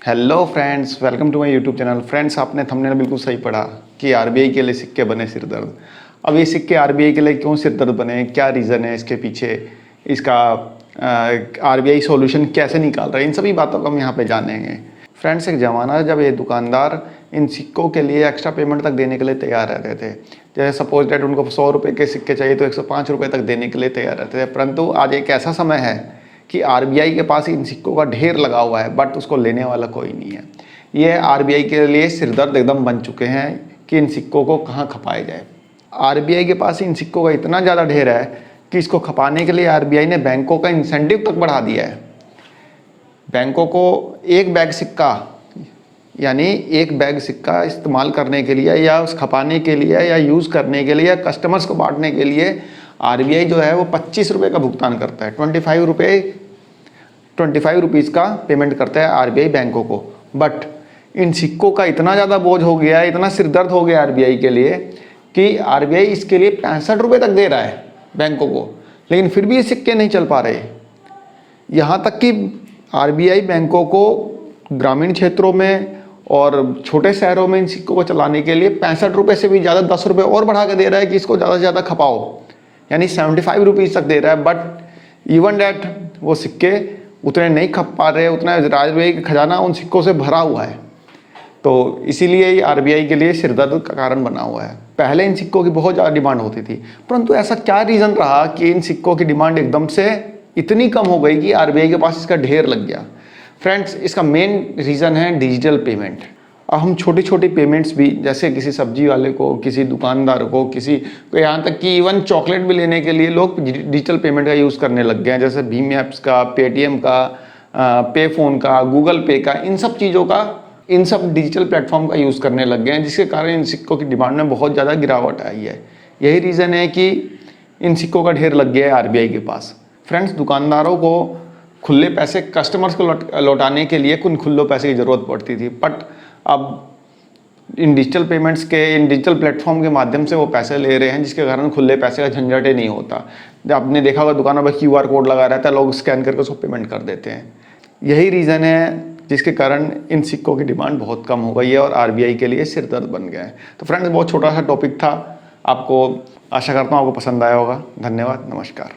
Hello friends, welcome to my YouTube channel. Friends, आपने thumbnail बिल्कुल सही पढ़ा कि आरबीआई के लिए सिक्के बने सिरदर्द। अब ये सिक्के आरबीआई के लिए क्यों सिरदर्द बने, क्या रीज़न है इसके पीछे, इसका आरबीआई सॉल्यूशन कैसे निकाल रहा है, इन सभी बातों को हम यहाँ पे जानेंगे। फ्रेंड्स, एक ज़माना है जब ये दुकानदार इन सिक्कों के लिए एक्स्ट्रा पेमेंट तक देने के लिए तैयार रहते थे। जैसे सपोज डेट उनको 100 रुपये के सिक्के चाहिए तो 105 रुपये तक देने के लिए तैयार रहते थे। परंतु आज एक ऐसा समय है कि आरबीआई के पास इन सिक्कों का ढेर लगा हुआ है, बट उसको लेने वाला कोई नहीं है। ये आरबीआई के लिए सिरदर्द एकदम बन चुके हैं कि इन सिक्कों को कहाँ खपाया जाए। आरबीआई के पास इन सिक्कों का इतना ज़्यादा ढेर है कि इसको खपाने के लिए आरबीआई ने बैंकों का इंसेंटिव तक बढ़ा दिया है। बैंकों को एक बैग सिक्का यानी एक बैग सिक्का इस्तेमाल करने के लिए या उस खपाने के लिए या यूज़ करने के लिए या कस्टमर्स को बांटने के लिए आरबीआई जो है वो 25 रुपये का भुगतान करता है। 25 रुपीज़ का पेमेंट करता है आरबीआई बैंकों को। बट इन सिक्कों का इतना ज़्यादा बोझ हो गया है, इतना सिरदर्द हो गया आरबीआई के लिए कि आरबीआई इसके लिए 65 रुपये तक दे रहा है बैंकों को, लेकिन फिर भी ये सिक्के नहीं चल पा रहे। यहाँ तक कि आरबीआई बैंकों को ग्रामीण क्षेत्रों में और छोटे शहरों में इन सिक्कों को चलाने के लिए 65 रुपये से भी ज़्यादा 10 रुपये और बढ़ा के दे रहा है कि इसको ज़्यादा से ज़्यादा खपाओ, यानी 75 रुपीज़ तक दे रहा है। बट इवन डैट वो सिक्के उतने नहीं खप पा रहे, उतना आरबीआई का खजाना उन सिक्कों से भरा हुआ है। तो इसीलिए ये आरबीआई के लिए सिरदर्द का कारण बना हुआ है। पहले इन सिक्कों की बहुत ज़्यादा डिमांड होती थी, परंतु ऐसा क्या रीज़न रहा कि इन सिक्कों की डिमांड एकदम से इतनी कम हो गई कि आरबीआई के पास इसका ढेर लग गया। फ्रेंड्स, इसका मेन रीज़न है डिजिटल पेमेंट। अब हम छोटी छोटी पेमेंट्स भी, जैसे किसी सब्जी वाले को, किसी दुकानदार को, किसी को, यहाँ तक कि इवन चॉकलेट भी लेने के लिए लोग डिजिटल पेमेंट का यूज़ करने लग गए हैं। जैसे भीम ऐप्स का, पेटीएम का, पे फ़ोन का, गूगल पे का, इन सब चीज़ों का, इन सब डिजिटल प्लेटफॉर्म का यूज़ करने लग गए हैं, जिसके कारण इन सिक्कों की डिमांड में बहुत ज़्यादा गिरावट आई है। यही रीज़न है कि इन सिक्कों का ढेर लग गया है आरबीआई के पास। फ्रेंड्स, दुकानदारों को खुले पैसे कस्टमर्स को लौटाने के लिए कुछ खुले पैसे की ज़रूरत पड़ती थी, बट अब इन डिजिटल पेमेंट्स के, इन डिजिटल प्लेटफॉर्म के माध्यम से वो पैसे ले रहे हैं, जिसके कारण खुले पैसे का झंझट ही नहीं होता। जब आपने देखा होगा दुकानों पर क्यूआर कोड लगा रहता है, लोग स्कैन करके उसको पेमेंट कर देते हैं। यही रीज़न है जिसके कारण इन सिक्कों की डिमांड बहुत कम हो गई है और आरबीआई के लिए सिरदर्द बन गया है। तो फ्रेंड्स, बहुत छोटा सा टॉपिक था, आपको आशा करता हूँ आपको पसंद आया होगा। धन्यवाद, नमस्कार।